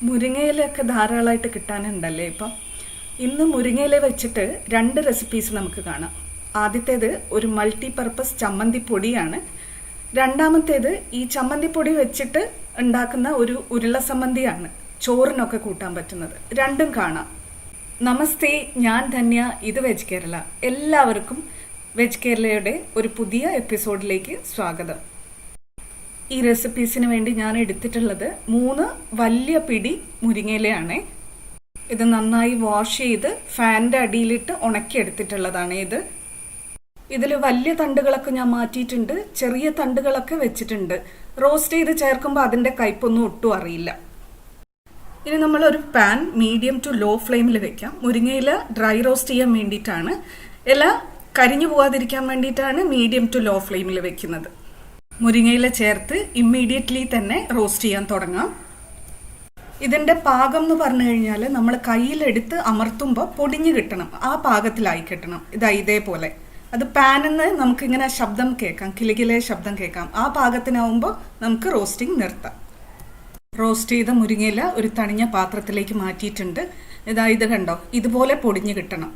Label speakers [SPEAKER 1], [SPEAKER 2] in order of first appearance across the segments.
[SPEAKER 1] മുരിങ്ങയിലൊക്കെ ധാരാളമായിട്ട് കിട്ടാനുണ്ടല്ലേ ഇപ്പം. ഇന്ന് മുരിങ്ങയില വെച്ചിട്ട് 2 റെസിപ്പീസ് നമുക്ക് കാണാം. ആദ്യത്തേത് ഒരു മൾട്ടി പർപ്പസ് ചമ്മന്തി പൊടിയാണ്. രണ്ടാമത്തേത് ഈ ചമ്മന്തി പൊടി വെച്ചിട്ട് ഉണ്ടാക്കുന്ന ഒരു ഉരുള സമ്മന്തിയാണ്. ചോറിനൊക്കെ കൂട്ടാൻ പറ്റുന്നത്. രണ്ടും കാണാം. നമസ്തേ, ഞാൻ ധന്യ. ഇത് വെജ് കേരള. എല്ലാവർക്കും വെജ് കേരളയുടെ ഒരു പുതിയ എപ്പിസോഡിലേക്ക് സ്വാഗതം. ഈ റെസിപ്പീസിന് വേണ്ടി ഞാൻ എടുത്തിട്ടുള്ളത് 3 വലിയ പിടി മുരിങ്ങയിലയാണ്. ഇത് നന്നായി വാഷ് ചെയ്ത് ഫാനിന്റെ അടിയിലിട്ട് ഉണക്കിയെടുത്തിട്ടുള്ളതാണ്. ഇതിൽ വലിയ തണ്ടുകളൊക്കെ ഞാൻ മാറ്റിയിട്ടുണ്ട്, ചെറിയ തണ്ടുകളൊക്കെ വെച്ചിട്ടുണ്ട്. റോസ്റ്റ് ചെയ്ത് ചേർക്കുമ്പോൾ അതിന്റെ കയ്പൊന്നും ഒട്ടും അറിയില്ല. ഇനി നമ്മൾ ഒരു പാൻ മീഡിയം ടു ലോ ഫ്ലെയിമിൽ വെക്കാം. മുരിങ്ങയില ഡ്രൈ റോസ്റ്റ് ചെയ്യാൻ വേണ്ടിയിട്ടാണ്, ഇല കരിഞ്ഞു പോവാതിരിക്കാൻ വേണ്ടിയിട്ടാണ് മീഡിയം ടു ലോ ഫ്ലെയിമിൽ വെക്കുന്നത്. മുരിങ്ങയില ചേർത്ത് ഇമ്മീഡിയറ്റ്ലി തന്നെ റോസ്റ്റ് ചെയ്യാൻ തുടങ്ങാം. ഇതിന്റെ പാകം എന്ന് പറഞ്ഞു കഴിഞ്ഞാൽ നമ്മൾ കയ്യിലെടുത്ത് അമർത്തുമ്പോൾ പൊടിഞ്ഞു കിട്ടണം, ആ പാകത്തിലായി കിട്ടണം. ഇതേപോലെ അത് പാനിൽ നിന്ന് നമുക്കിങ്ങനെ ശബ്ദം കേൾക്കാം, കിലുകിലെ ശബ്ദം കേൾക്കാം. ആ പാകത്തിനാവുമ്പോൾ നമുക്ക് റോസ്റ്റിംഗ് നിർത്താം. റോസ്റ്റ് ചെയ്ത മുരിങ്ങയില ഒരു തണിഞ്ഞ പാത്രത്തിലേക്ക് മാറ്റിയിട്ടുണ്ട്. ഇത് കണ്ടോ, ഇതുപോലെ പൊടിഞ്ഞു കിട്ടണം.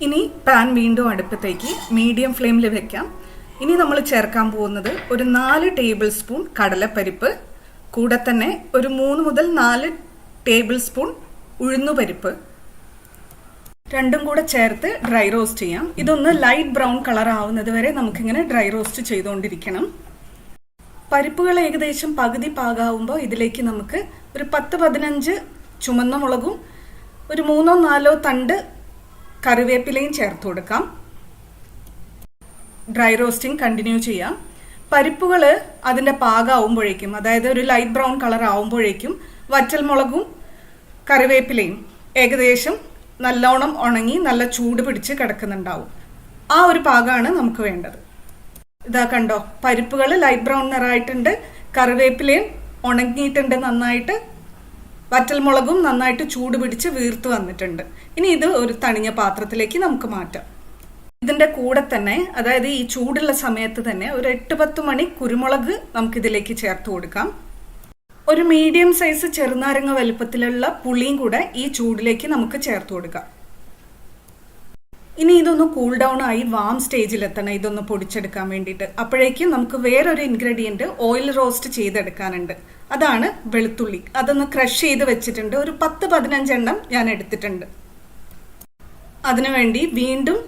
[SPEAKER 1] ഇനി പാൻ വീണ്ടും അടുപ്പത്തേക്ക് മീഡിയം ഫ്ലെയിമിൽ വെക്കാം. ഇനി നമ്മൾ ചേർക്കാൻ പോകുന്നത് ഒരു 4 ടേബിൾ സ്പൂൺ കടലപ്പരിപ്പ്, കൂടെ തന്നെ ഒരു 3 മുതൽ 4 ടേബിൾ സ്പൂൺ ഉഴുന്നുപരിപ്പ്, രണ്ടും കൂടെ ചേർത്ത് ഡ്രൈ റോസ്റ്റ് ചെയ്യാം. ഇതൊന്ന് ലൈറ്റ് ബ്രൗൺ കളർ ആവുന്നത് വരെ നമുക്കിങ്ങനെ ഡ്രൈ റോസ്റ്റ് ചെയ്തുകൊണ്ടിരിക്കണം. പരിപ്പുകൾ ഏകദേശം പകുതി പാകാവുമ്പോൾ ഇതിലേക്ക് നമുക്ക് ഒരു 10-15 ചുമന്ന മുളകും ഒരു 3-4 തണ്ട് കറിവേപ്പിലയും ചേർത്ത് കൊടുക്കാം. ഡ്രൈ റോസ്റ്റിംഗ് കണ്ടിന്യൂ ചെയ്യാം. പരിപ്പുകൾ അതിൻ്റെ പാകമാവുമ്പോഴേക്കും, അതായത് ഒരു ലൈറ്റ് ബ്രൗൺ കളർ ആവുമ്പോഴേക്കും വറ്റൽമുളകും കറിവേപ്പിലയും ഏകദേശം നല്ലോണം ഉണങ്ങി നല്ല ചൂട് പിടിച്ച് കിടക്കുന്നുണ്ടാവും. ആ ഒരു പാകമാണ് നമുക്ക് വേണ്ടത്. ഇതാ കണ്ടോ, പരിപ്പുകൾ ലൈറ്റ് ബ്രൗൺ നിറായിട്ടുണ്ട്, കറിവേപ്പിലയും ഉണങ്ങിയിട്ടുണ്ട് നന്നായിട്ട്, വറ്റൽമുളകും നന്നായിട്ട് ചൂട് പിടിച്ച് വീർത്ത് വന്നിട്ടുണ്ട്. ഇനി ഇത് ഒരു തണിഞ്ഞ പാത്രത്തിലേക്ക് നമുക്ക് മാറ്റാം. ഇതിന്റെ കൂടെ തന്നെ, അതായത് ഈ ചൂടുള്ള സമയത്ത് തന്നെ ഒരു 8-10 മണി കുരുമുളക് നമുക്കിതിലേക്ക് ചേർത്ത് കൊടുക്കാം. ഒരു മീഡിയം സൈസ് ചെറുനാരങ്ങ വലുപ്പത്തിലുള്ള പുളിയും കൂടെ ഈ ചൂടിലേക്ക് നമുക്ക് ചേർത്ത് കൊടുക്കാം. ഇനി ഇതൊന്ന് കൂൾ ഡൗൺ ആയി വാം സ്റ്റേജിലെത്തണം ഇതൊന്ന് പൊടിച്ചെടുക്കാൻ വേണ്ടിയിട്ട്. അപ്പോഴേക്കും നമുക്ക് വേറൊരു ഇൻഗ്രീഡിയന്റ് ഓയിൽ റോസ്റ്റ് ചെയ്തെടുക്കാനുണ്ട്. അതാണ് വെളുത്തുള്ളി. അതൊന്ന് ക്രഷ് ചെയ്ത് വെച്ചിട്ടുണ്ട്. ഒരു 10-15 എണ്ണം ഞാൻ എടുത്തിട്ടുണ്ട്. അതിനുവേണ്ടി വീണ്ടും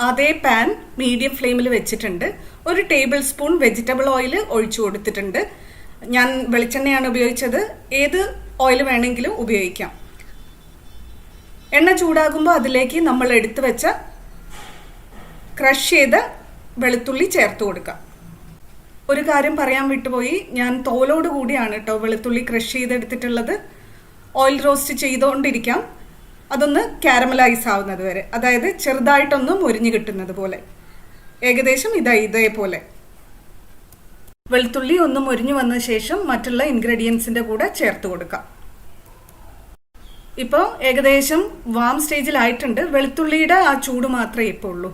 [SPEAKER 1] അതേ പാൻ മീഡിയം ഫ്ലെയിമിൽ വെച്ചിട്ടുണ്ട്. ഒരു ടേബിൾ സ്പൂൺ വെജിറ്റബിൾ ഓയിൽ ഒഴിച്ചു കൊടുത്തിട്ടുണ്ട്. ഞാൻ വെളിച്ചെണ്ണയാണ് ഉപയോഗിച്ചത്. ഏത് ഓയിൽ വേണമെങ്കിലും ഉപയോഗിക്കാം. എണ്ണ ചൂടാകുമ്പോൾ അതിലേക്ക് നമ്മൾ എടുത്തു വെച്ച ക്രഷ് ചെയ്ത വെളുത്തുള്ളി ചേർത്ത് കൊടുക്കാം. ഒരു കാര്യം പറയാൻ വിട്ടുപോയി, ഞാൻ തോലോട് കൂടിയാണ് കേട്ടോ വെളുത്തുള്ളി ക്രഷ് ചെയ്തെടുത്തിട്ടുള്ളത്. ഓയിൽ റോസ്റ്റ് ചെയ്തുകൊണ്ടിരിക്കാം, അതൊന്ന് കാരമലൈസ് ആവുന്നത് വരെ, അതായത് ചെറുതായിട്ടൊന്ന് മൊരിഞ്ഞു കിട്ടുന്നത് പോലെ. ഏകദേശം ഇതേപോലെ വെളുത്തുള്ളി ഒന്ന് മൊരിഞ്ഞു വന്ന ശേഷം മറ്റുള്ള ഇൻഗ്രീഡിയൻസിന്റെ കൂടെ ചേർത്ത് കൊടുക്കാം. ഇപ്പോൾ ഏകദേശം വാം സ്റ്റേജിലായിട്ടുണ്ട്. വെളുത്തുള്ളിയുടെ ആ ചൂട് മാത്രമേ ഇപ്പോൾ ഉള്ളൂ.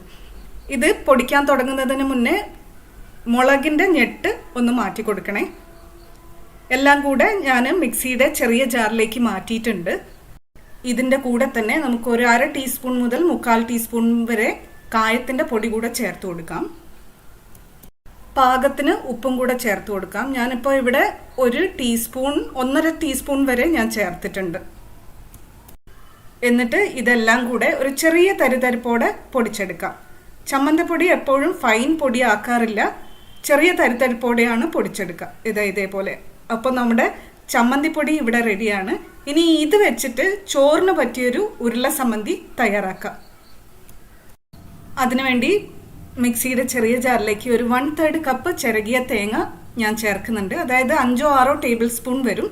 [SPEAKER 1] ഇത് പൊടിക്കാൻ തുടങ്ങുന്നതിന് മുന്നേ മുളകിന്റെ ഞെട്ട് ഒന്ന് മാറ്റി കൊടുക്കണേ. എല്ലാം കൂടെ ഞാൻ മിക്സിയുടെ ചെറിയ ജാറിലേക്ക് മാറ്റിയിട്ടുണ്ട്. ഇതിന്റെ കൂടെ തന്നെ നമുക്ക് ഒരു 1/2 ടീസ്പൂൺ മുതൽ 1/4 ടീസ്പൂൺ വരെ കായത്തിന്റെ പൊടി കൂടെ ചേർത്ത് കൊടുക്കാം. പാകത്തിന് ഉപ്പും കൂടെ ചേർത്ത് കൊടുക്കാം. ഞാനിപ്പോൾ ഇവിടെ 1 ടീസ്പൂൺ 1.5 ടീസ്പൂൺ വരെ ഞാൻ ചേർത്തിട്ടുണ്ട്. എന്നിട്ട് ഇതെല്ലാം കൂടെ ഒരു ചെറിയ തരിതരിപ്പോടെ പൊടിച്ചെടുക്കാം. ചമ്മന്തിപ്പൊടി എപ്പോഴും ഫൈൻ പൊടി ആക്കാറില്ല, ചെറിയ തരിതരിപ്പോടെയാണ് പൊടിച്ചെടുക്കുക. ഇതേപോലെ. അപ്പോൾ നമ്മുടെ ചമ്മന്തിപ്പൊടി ഇവിടെ റെഡിയാണ്. ഇനി ഇത് വെച്ചിട്ട് ചോറിന് പറ്റിയൊരു ഉരുള സമ്മന്തി തയ്യാറാക്കാം. അതിനുവേണ്ടി മിക്സിയുടെ ചെറിയ ജാറിലേക്ക് ഒരു 1/3 കപ്പ് ചിരകിയ തേങ്ങ ഞാൻ ചേർക്കുന്നുണ്ട്. അതായത് 5-6 ടേബിൾ സ്പൂൺ വരും.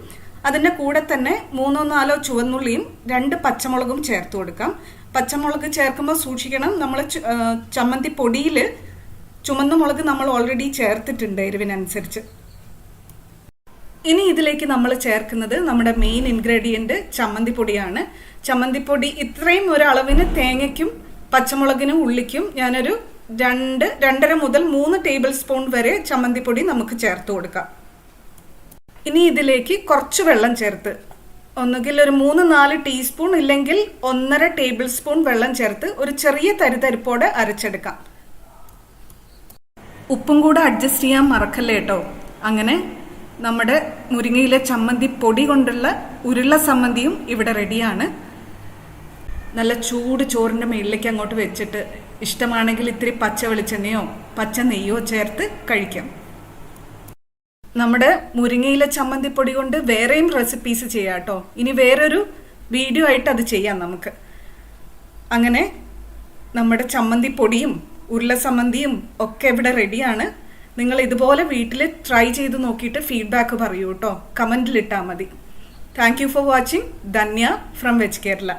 [SPEAKER 1] അതിൻ്റെ കൂടെ തന്നെ 3-4 ചുവന്നുള്ളിയും 2 പച്ചമുളകും ചേർത്ത് കൊടുക്കാം. പച്ചമുളക് ചേർക്കുമ്പോൾ സൂക്ഷിക്കണം, നമ്മൾ ചമ്മന്തി പൊടിയിൽ ചുമന്ന മുളക് നമ്മൾ ഓൾറെഡി ചേർത്തിട്ടുണ്ട് എരിവിനനുസരിച്ച്. ഇനി ഇതിലേക്ക് നമ്മൾ ചേർക്കുന്നത് നമ്മുടെ മെയിൻ ഇൻഗ്രീഡിയന്റ് ചമ്മന്തിപ്പൊടിയാണ്. ചമ്മന്തിപ്പൊടി ഇത്രയും ഒരു അളവിന് തേങ്ങയ്ക്കും പച്ചമുളകിനും ഉള്ളിക്കും ഞാനൊരു 2, 2.5 മുതൽ 3 ടേബിൾ സ്പൂൺ വരെ ചമ്മന്തിപ്പൊടി നമുക്ക് ചേർത്ത് കൊടുക്കാം. ഇനി ഇതിലേക്ക് കുറച്ച് വെള്ളം ചേർത്ത്, ഒന്നുകിൽ ഒരു 3-4 ടീസ്പൂൺ ഇല്ലെങ്കിൽ 1.5 ടേബിൾ സ്പൂൺ വെള്ളം ചേർത്ത് ഒരു ചെറിയ തരിതരിപ്പോടെ അരച്ചെടുക്കാം. ഉപ്പും കൂടെ അഡ്ജസ്റ്റ് ചെയ്യാൻ മറക്കല്ലേ കേട്ടോ. അങ്ങനെ നമ്മുടെ മുരിങ്ങയിലെ ചമ്മന്തി പൊടി കൊണ്ടുള്ള ഉരുള ചമ്മന്തിയും ഇവിടെ റെഡിയാണ്. നല്ല ചൂട് ചോറിൻ്റെ മേളിലേക്ക് അങ്ങോട്ട് വെച്ചിട്ട് ഇഷ്ടമാണെങ്കിൽ ഇത്തിരി പച്ച വെളിച്ചെണ്ണയോ പച്ച നെയ്യോ ചേർത്ത് കഴിക്കാം. നമ്മുടെ മുരിങ്ങയിലെ ചമ്മന്തിപ്പൊടി കൊണ്ട് വേറെയും റെസിപ്പീസ് ചെയ്യാം കേട്ടോ. ഇനി വേറൊരു വീഡിയോ ആയിട്ട് അത് ചെയ്യാം നമുക്ക്. അങ്ങനെ നമ്മുടെ ചമ്മന്തിപ്പൊടിയും ഉരുള ചമ്മന്തിയും ഒക്കെ ഇവിടെ റെഡിയാണ്. നിങ്ങൾ ഇതുപോലെ വീട്ടിൽ ട്രൈ ചെയ്ത് നോക്കിയിട്ട് ഫീഡ്ബാക്ക് പറയൂ കേട്ടോ. കമൻറ്റിലിട്ടാൽ മതി. Thank you for watching. Dhanya from veg Kerala.